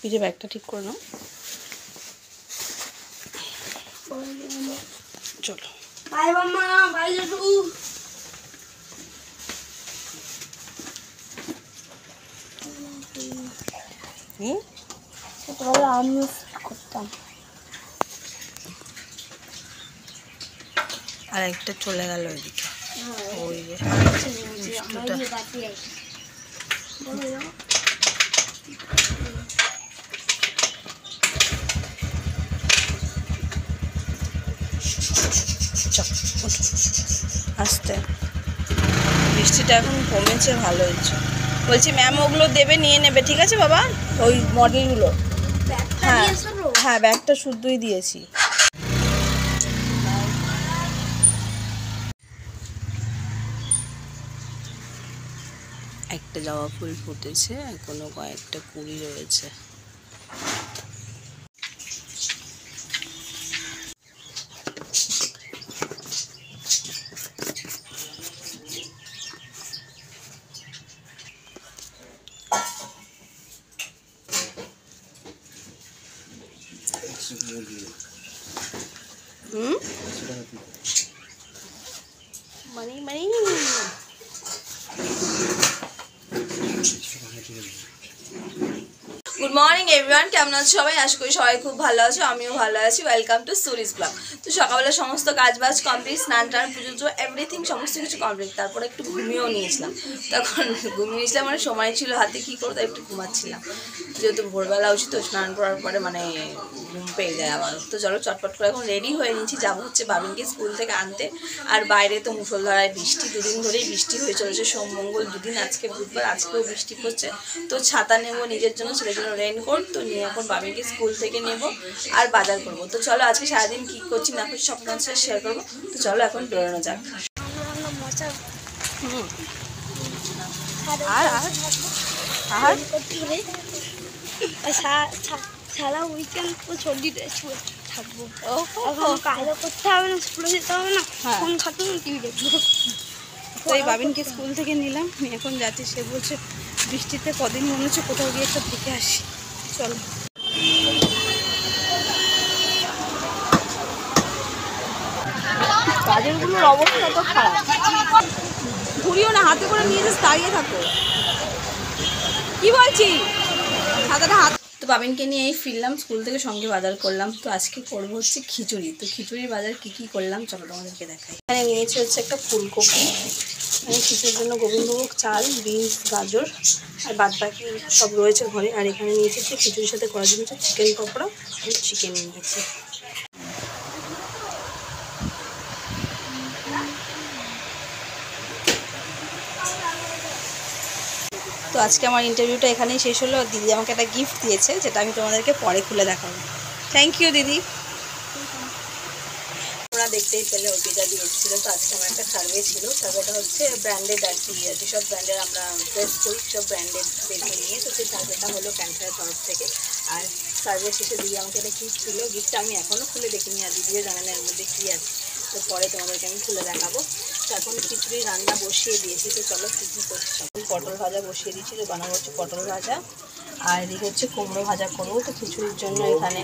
পিঠে ব্যাগটা ঠিক করে নাও। চলো বাই মামা, বাই লাড্ডু। ছোটবেলা আমিও করতাম। আর একটা চলে গেল ওইদিকে, ওই যে আস্তে। বৃষ্টিটা এখন কমেছে, ভালো হয়েছে। বলছি ম্যাম ওগুলো দেবে, নিয়ে নেবে, ঠিক আছে বাবা? ওই মডেলগুলো। হ্যাঁ হ্যাঁ, ব্যাগটা শুদ্ধই দিয়েছি। একটা জবা ফুল ফুটেছে, এখনো কয়েকটা কুড়ি রয়েছে। মানি মানি। গুড মর্নিং এভরিওয়ান, কেমন আছো সবাই? আশা করি সবাই খুব ভালো আছো, আমিও ভালো আছি। Welcome to Suri's blog. তো সকালবেলা সমস্ত কাজ বাজ কমপ্লিট, স্নান টান পুজো এভরিথিং সমস্ত কিছু কমপ্লিট। তারপরে একটু ঘুমিয়েও নিয়েছিলাম। তখন ঘুমিয়েছিলাম মানে সময় ছিল হাতে, কী করতো একটু ঘুমাচ্ছিলাম, যেহেতু ভোরবেলা উঠি তো স্নান করার পরে মানে ঘুম পেয়ে যায় আবার। তো চলো চটপট করে এখন রেডি হয়ে নিয়েছি, যাবো হচ্ছে বাবিনকে স্কুল থেকে আনতে। আর বাইরে তো মুষলধারায় বৃষ্টি, দুদিন ধরেই বৃষ্টি হয়ে চলেছে, সোম মঙ্গল দুদিন, আজকে বুধবার, আজকেও বৃষ্টি পড়ছে। তো ছাতা নেবো নিজের জন্য, ছেলের জন্য রেইনকোট। তো নিয়ে এখন বাবিনকে স্কুল থেকে নেবো আর বাজার করবো। তো চলো আজকে সারাদিন কী করছি না করছি সব সাথে শেয়ার করবো। তো চলো এখন বেরোনো যাক। আর আর সারা উইকেন্ড তো ছুটিতে থাকবো। এখন কাজও করতে হবে না, স্কুলে যেতে হবে না, ফোন থাকবে না, টিভি দেখবো। তো এই বাবিনকে স্কুল থেকে নিলাম, এখন যাচ্ছি। সে বলছে বৃষ্টিতে কদিন মনে হচ্ছে কোথাও গিয়ে একটা থেকে আসি। চলো গাজরগুলোর অবস্থা তো খারাপ, ঘুরিও না, হাতে করে নিয়ে যাস, দাঁড়িয়ে থাকো। কি বলছি ছাতাটা হাত। তো বাবিনকে নিয়ে এই ফিরলাম স্কুল থেকে, সঙ্গে বাজার করলাম। তো আজকে করবো হচ্ছে খিচুড়ি। তো খিচুড়ির বাজার কী কী করলাম চলো তোমাদেরকে দেখাই। এখানে নিয়েছি হচ্ছে একটা ফুলকপি, এখানে খিচুড়ির জন্য গোবিন্দভোগ চাল, বিনস, গাজর আর বাদ বাকি সব রয়েছে ঘরে। আর এখানে নিয়েছি হচ্ছে খিচুড়ির সাথে করার জন্য হচ্ছে চিকেন পকোড়া, আর চিকেন নিয়েছি। তো আজকে আমার ইন্টারভিউটা এখানেই শেষ হলো। দিদি আমাকে একটা গিফট দিয়েছে, যেটা আমি তোমাদেরকে পরে খুলে দেখাবো। থ্যাংক ইউ দিদি। তোমরা দেখতেই পেলে অর্পিতা দিয়ে এসেছিলো। তো আজকে আমার একটা সার্ভে ছিল, সার্ভেটা হচ্ছে ব্র্যান্ডেড আর কি, যেসব ব্র্যান্ডের আমরা ড্রেস করি সব ব্র্যান্ডেডদেরকে নিয়ে। তো সেই সার্ভেটা হলো ক্যান্সারের তরফ থেকে। আর সার্ভে শেষে দিদি আমাকে একটা গিফট ছিল। গিফটটা আমি এখনও খুলে দেখিনি, আর দিদিও জানে না এর মধ্যে কী আছে। তো পরে তোমাদেরকে আমি খুলে দেখাবো। তো এখন খিচুড়ি রান্না বসিয়ে দিয়েছি। তো চলো কী কী করছি। এখন পটল ভাজা বসিয়ে দিচ্ছি, তো বানাবো হচ্ছে পটল ভাজা। আর এদিকে হচ্ছে কুমড়ো ভাজা করবো। তো খিচুড়ির জন্য এখানে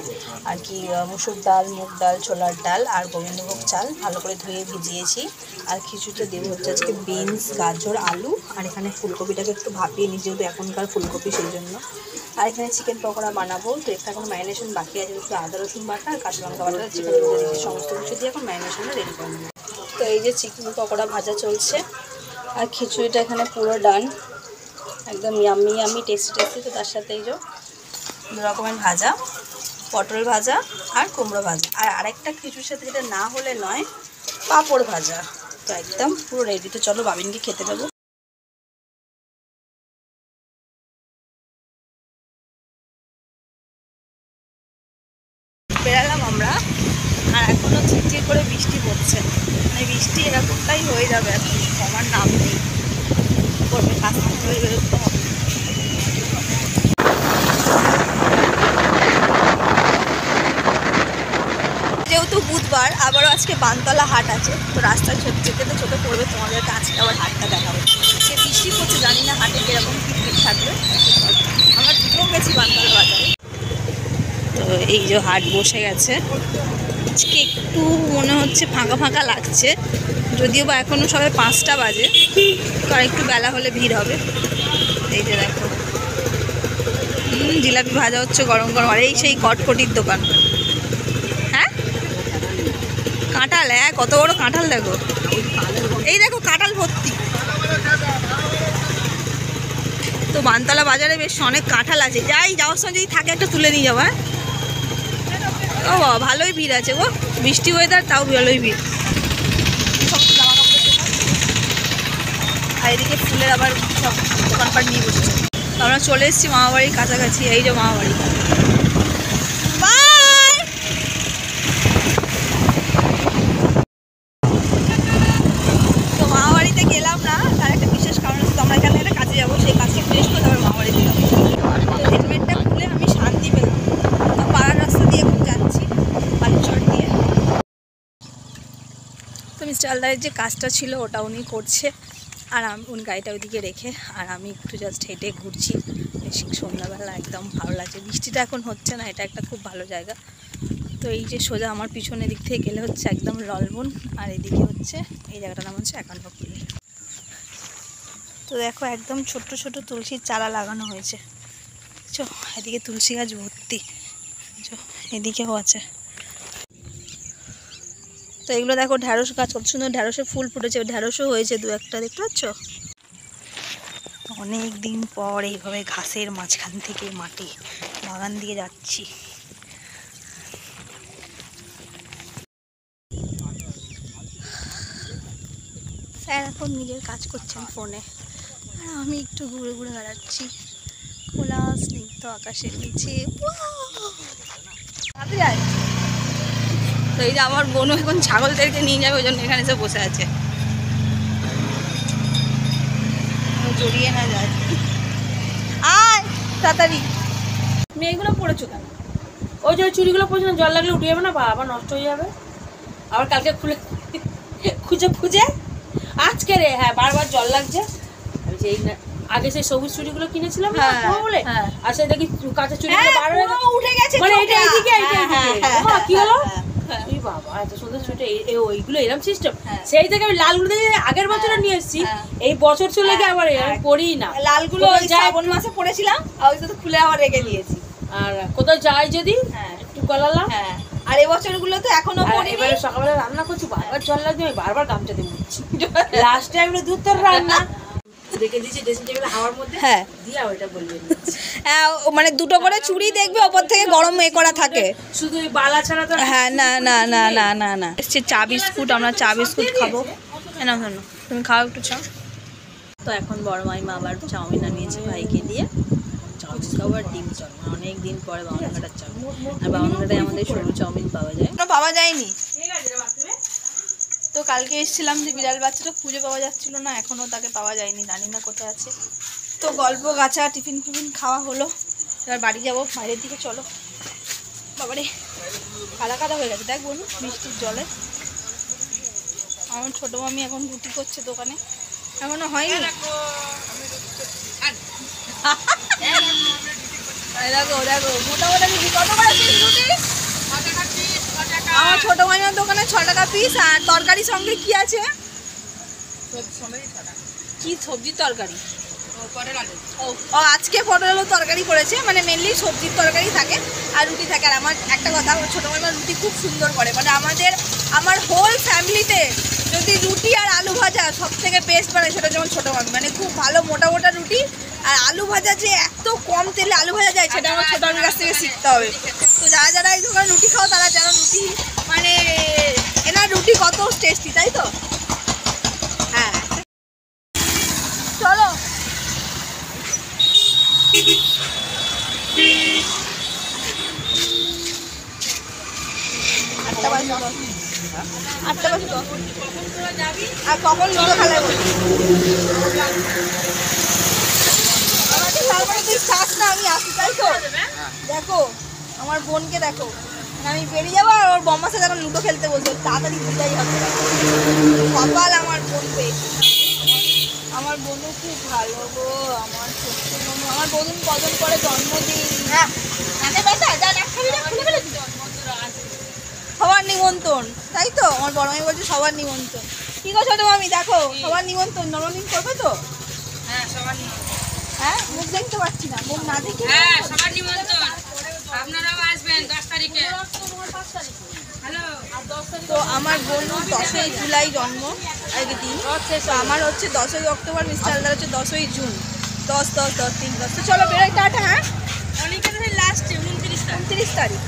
আর কি মুসুর ডাল, মুগ ডাল, ছোলার ডাল আর গোবিন্দভোগ চাল ভালো করে ধুয়ে ভিজিয়েছি। আর খিচুড়িতে দেবো হচ্ছে আজকে বিনস, গাজর, আলু। আর এখানে ফুলকপিটাকে একটু ভাপিয়ে নিই, যেহেতু এখনকার ফুলকপি সেই জন্য। আর এখানে চিকেন পকোড়া বানাবো। তো একটা এখন ম্যারিনেশন বাকি আছে, একটু আদা রসুন বাটা আর কাঁচা লঙ্কা বাটা, চিকেন দিয়েছি, সমস্ত কিছু দিয়ে এখন ম্যারিনেশনটা রেডি করে নেবো। তো এই যে চিকেন পকোড়া ভাজা চলছে, আর খিচুড়িটা এখানে পুরো ডান, একদম ইয়াম্মি ইয়াম্মি টেস্টি টেস্টি। তো তার সাথে এই যে দু রকমের ভাজা, পটল ভাজা আর কুমড়ো ভাজা। আর আরেকটা খিচুড়ির সাথে যেটা না হলে নয়, পাঁপড় ভাজা। তো একদম পুরো রেডি। তো চলো বাবিনকে খেতে দেবো। বেরালাম আমরা, আর এখনও ঝিরঝির করে বৃষ্টি পড়ছে। মানে বৃষ্টি এরকমটাই হয়ে যাবে, এখন কমার নাম নেই। করবে কাজ হয়ে বেরোতে হবে। যেহেতু বুধবার, আবারও আজকে বানতলা হাট আছে। তো রাস্তায় যেতে তো চোখে পড়বে, তোমাদেরকে আজকে আবার হাটটা দেখাবো। সে বৃষ্টি পড়ছে, জানি না হাটে কীরকম কী ভিড় থাকবে। আমরা দুটোও গেছি বানতলা বাজারে। তো এই যে হাট বসে গেছে, আজকে একটু মনে হচ্ছে ফাঁকা ফাঁকা লাগছে, যদিও বা এখনও সবে 5টা বাজে, তো আর একটু বেলা হলে ভিড় হবে। এই যে দেখো জিলাপি ভাজা হচ্ছে গরম গরম, আর এই সেই কটকটির দোকান। হ্যাঁ কাঁঠাল, হ্যাঁ কত বড় কাঁঠাল দেখো, এই দেখো কাঁঠাল ভর্তি। তো বানতলা বাজারে বেশ অনেক কাঁঠাল আছে, যাওয়ার সময় যদি থাকে একটা তুলে নিয়ে যাবো। হ্যাঁ ও বাবা ভালোই ভিড় আছে গো, বৃষ্টি ওয়েদার তাও ভালোই ভিড়। আর এদিকে ফুলের আবার সব দোকানপাট নিয়ে বসেছে। আমরা চলে এসেছি মামাবাড়ির কাছাকাছি, এই যে মামাবাড়ি। তো মামাবাড়িতে গেলাম না, তার একটা বিশেষ কারণ আছে, আমরা এখানে একটা কাজে যাবো, সেই কাজটা শেষ করে তারপর মামাবাড়িতে যাবো। তো হেলমেটটা খুলে আমি শান্তি পেলাম। তো পাড়ার রাস্তা দিয়ে এখন যাচ্ছি, বালুচর দিয়ে। তো মিস্টার আলদারের যে কাজটা ছিল ওটা উনি করছে, আর উনি গাড়িটা ওইদিকে রেখে, আর আমি একটু জাস্ট হেঁটে ঘুরছি। বেশি সন্ধ্যাবেলা একদম ভালো লাগছে, বৃষ্টিটা এখন হচ্ছে না, এটা একটা খুব ভালো জায়গা। তো এই যে সোজা আমার পিছনের দিক থেকে গেলে হচ্ছে একদম ললবন, আর এদিকে হচ্ছে এই জায়গাটার নাম হচ্ছে একান্নপুলি। তো দেখো একদম ছোট্ট ছোট তুলসীর চারা লাগানো হয়েছে, চো এদিকে তুলসী গাছ ভর্তি, চো এদিকেও আছে। তো এগুলো দেখো ঢ্যাঁড়স গাছ, কত সুন্দর ঢ্যাঁড়সের ফুল ফুটেছে, ঢ্যাঁড়সও হয়েছে 2-1টা, দেখতে পাচ্ছ। অনেক দিন পর এইভাবে ঘাসের মাঝখান থেকে মাটি বাগান দিয়ে যাচ্ছি। স্যার এখন নিজের কাজ করছেন ফোনে, আর আমি একটু ঘুরে ঘুরে বেড়াচ্ছি খোলা স্নিগ্ধ আকাশের নিচে। তো এই যে আমার বোনও এখন ছাগলদেরকে নিয়ে যাবে, ওই জন্য এখানে এসে বসে আছে, জড়িয়ে না যায়। আয় তাড়াতাড়ি। মেয়েগুলো পড়েছো কেন? ওই যে চুড়িগুলো পড়েছো না, জল লাগলে উঠে যাবে না, বা আবার নষ্ট হয়ে যাবে। আবার কালকে খুঁজে খুঁজে আজকে রে, হ্যাঁ বারবার জল লাগছে। আমি যে আগে সেই সবুজ চুড়িগুলো কিনেছিলাম না বলে, আর সেই দেখি কাঁচা চুড়িগুলো বার হয়ে উঠে গেছে, মানে এটা এইদিকে কি হলো, বাবা এত সুন্দর চুড়িটা, ওইগুলো এরকম সিস্টেম। সেই থেকে আমি লালগুলো আগের বছর নিয়ে এসেছি, এই বছর চলে গিয়ে আবার পড়ি না। লালগুলো শ্রাবণ মাসে পড়েছিলাম, আর ওই তো খুলে আবার রেখে দিয়েছি। আর কোথাও যাই যদি একটু গলালাম, আর এবছর গুলো তো এখনো পড়িনি। এবারে সকালবেলা রান্না করছি, বারবার জল লাগছে, আমি বারবার গামছা দিয়ে মুছছি। লাস্ট টাইম দুধ তোর রান্না দেখে দিয়েছি ড্রেসিং টেবিলে হাওয়ার মধ্যে, হ্যাঁ দিয়া ওইটা বলবেন। মানে দুটো করে চুড়ি দেখবে ওপর থেকে গরম করা থাকে, শুধু ওই বালা ছাড়া তো। হ্যাঁ না না না না না না এসছে চা বিস্কুট, আমরা চা বিস্কুট খাবো। না শোনো তুমি খাও একটু চা। তো এখন বড় মাইমা আবার চাউমিন আনিয়েছে ভাইকে দিয়ে, চাউমিন খাবার ডিম চাউমিন, অনেক দিন পরে বাউনঘাটার চাউমিন। আর বাউনঘাটায় আমাদের সরু চাউমিন পাওয়া যায়, পাওয়া যায়নি। তো কালকে এসেছিলাম যে বিড়াল বাচ্চাটা খুঁজে পাওয়া যাচ্ছিল না, এখনও তাকে পাওয়া যায়নি, জানি না কোথায় আছে। তো গল্প গাছা টিফিন ফিফিন খাওয়া হলো, এবার বাড়ি যাবো। বাইরের দিকে চলো, বাবারে কাদা কাদা হয়ে গেছে দেখ বলুন বৃষ্টির জলে। আমার ছোটো মামি এখন রুটি করছে দোকানে, এখনো হয়নি। দেখো দেখো মোটামুটি রুটি কত করে পিস রুটি? আমার ছোটো মামিমার দোকানে 6 টাকা পিস। আর তরকারির সঙ্গে কি আছে? কি সবজির তরকারি? ও আজকে পটল আলুর তরকারি করেছে, মানে মেনলি সবজির তরকারি থাকে আর রুটি থাকে। আর আমার একটা কথা, ছোটো মামিমার রুটি খুব সুন্দর করে, মানে আমার হোল ফ্যামিলিতে যদি রুটি আর আলু ভাজা সব থেকে বেস্ট বানায় সেটা যেমন ছোটো মামি, মানে খুব ভালো মোটা মোটা রুটি আর আলু ভাজা, যে এত কম তেলে আলু ভাজা যায় সেটা আমার ছোটো মামির কাছ থেকে শিখতে হবে। তো যারা যারা এই দোকানে রুটি খাও তারা যেন রুটি, মানে এনার রুটি কত টেস্টি, তাই তো? হ্যাঁ চলো। আটটা বাজে তো, আর কখন লুডো খেলায় বলছি আমাকে, তারপরে তুই চাস না আমি আসি, তাই তো? দেখো আমার বোনকে দেখো, আমি বেরিয়ে যাবো আর ওর বম্মার সাথে এখন লুডো খেলতে বলছো, তাড়াতাড়ি বুঝাই হবে। কপাল আমার বোন পেয়েছি, আমার বোনও খুব ভালো গো, আমার ছোট্ট বোন। আমার বোন কজন করে জন্মদিন, হ্যাঁ ব্যথা যা সবার নিমন্ত্রণ, তাই তো? আমার বড় মেয়ে বলছে সবার নিমন্ত্রণ। কি গো ছোট মামি, দেখো সবার নিমন্ত্রণ। জন্মদিন করবে তো? হ্যাঁ, মুখ দেখতে পাচ্ছি না, মুখ না দেখে। সবার নিমন্ত্রণ, আপনারাও আসবেন 10 তারিখে। তো আমার বোন 10ই জুলাই জন্ম, আগে দিন। তো আমার হচ্ছে 10ই অক্টোবর, মিস্টার আলদার হচ্ছে 10ই জুন। 10 10 10 3 10। তো চলো বেরোই, টাটা। হ্যাঁ, অনেকের লাস্টে 29 তারিখ।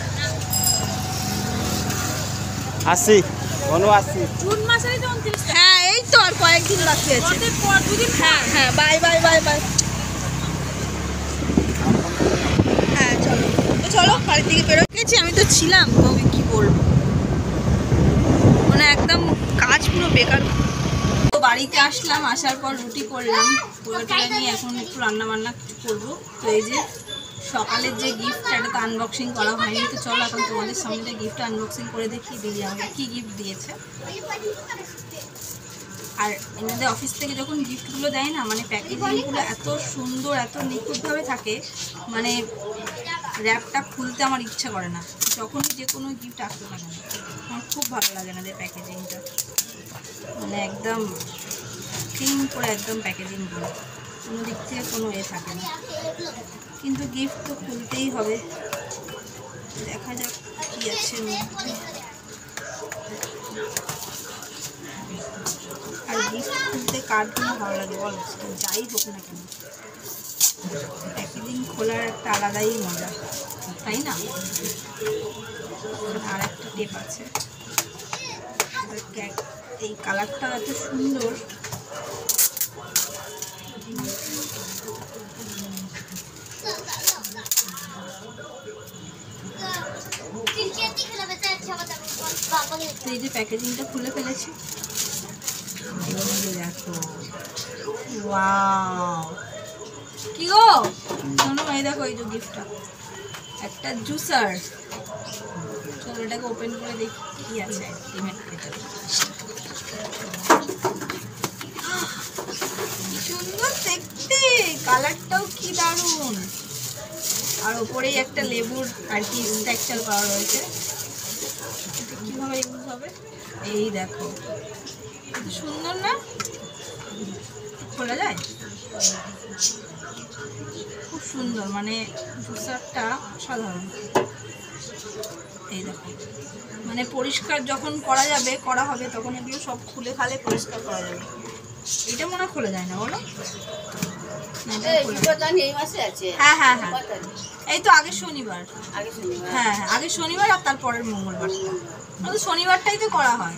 আসি অনু আসি। জুন মাসেরই তো 29। হ্যাঁ, এই তো আর কয়েকদিন বাকি আছে। দুদিন। হ্যাঁ হ্যাঁ, বাই বাই বাই বাই। হ্যাঁ চলো, তো চলো বাড়ির দিকে বেরো গেছি। আমি তো ছিলাম, তবে কি বলবো, মানে একদম কাজ পুরো বেকার। তো বাড়িতে আসলাম, আসার পর রুটি করলাম, পুরোটা নিয়ে এখন একটু রান্না বান্না করবো। তো এই যে সকালের যে গিফটটা, এটা তো আনবক্সিং করা হয়নি। তো চলো এখন তোমাদের সামনে গিফটটা আনবক্সিং করে দেখিয়ে দিই আমাকে কী গিফট দিয়েছে। আর এনাদের অফিস থেকে যখন গিফটগুলো দেয় না, মানে প্যাকেজিংগুলো এত সুন্দর, এত নিখুঁতভাবে থাকে, মানে র্যাপটা খুলতে আমার ইচ্ছা করে না যখনই যে কোনো গিফট আসতে লাগে না। আমার খুব ভালো লাগে এনাদের প্যাকেজিংটা, মানে একদম ক্লিন করে একদম প্যাকেজিং করে, কোনো দিক থেকে কোনো থাকে না। কিন্তু গিফট তো খুলতেই হবে, দেখা যাক কী আছে মধ্যে। আর গিফট খুলতে কার্ডগুলো ভালো লাগে বলো, যাই হোক না কেন, প্যাকেজিং খোলার একটা আলাদাই মজা, তাই না? আর একটা টেপ আছে, এই কালারটা এত সুন্দর। এই যে প্যাকেজিংটা খুলে ফেলেছি, দেখো ওয়াও, কি গো শোনো, এই দেখো এই যে গিফটটা, একটা জুসার। চলো এটাকে ওপেন করে দেখি কি আছে সুন্দর দেখতে, কালারটাও কি দারুণ। আর ওপরেই একটা লেবুর আর কি স্ট্রাকচার করা রয়েছে। কিভাবে ইউজ হবে এই দেখো, সুন্দর না? খোলা যায়, খুব সুন্দর, মানে জুসারটা অসাধারণ। এই দেখো, মানে পরিষ্কার যখন করা হবে তখন এগুলো সব খুলে খালে পরিষ্কার করা যাবে। এটা মনে হয় খোলা যায় না, বলো? হ্যাঁ হ্যাঁ হ্যাঁ, এই তো আগের শনিবার। হ্যাঁ হ্যাঁ, আগের শনিবার আর তারপরের মঙ্গলবারটা, শনিবারটাই তো করা হয়।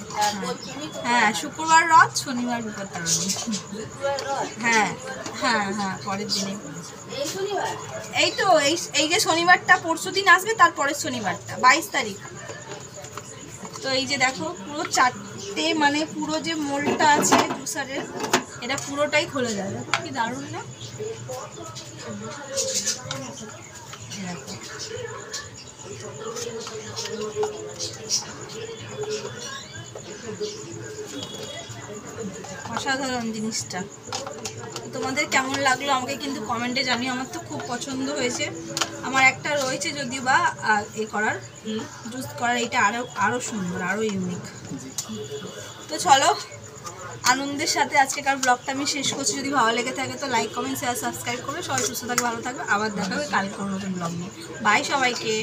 হ্যাঁ, শুক্রবার রথ, শনিবার বিপত্তারণী। হ্যাঁ হ্যাঁ হ্যাঁ, পরের দিনেই এই তো এই যে শনিবারটা পরশু দিন আসবে, তারপরের শনিবারটা 22 তারিখ। তো এই যে দেখো পুরো 4টে, মানে পুরো যে মোলটা আছে জুসারের, এটা পুরোটাই খোলা যায়। দেখো কি দারুণ না? অসাধারণ জিনিসটা। তোমাদের কেমন লাগলো আমাকে কিন্তু কমেন্টে জানিও। আমার তো খুব পছন্দ হয়েছে। আমার একটা রয়েছে যদিও বা এ করার, জুস করার, এটা আরও সুন্দর, আরও ইউনিক। তো চলো, আনন্দের সাথে আজকেকার ব্লগটা আমি শেষ করছি। যদি ভালো লেগে থাকে তো লাইক, কমেন্ট, শেয়ার, সাবস্ক্রাইব করবে। সবাই সুস্থ থাকবে, ভালো থাকবে। আবার দেখা হবে কালকে নতুন ব্লগ নিয়ে। বাই সবাইকে।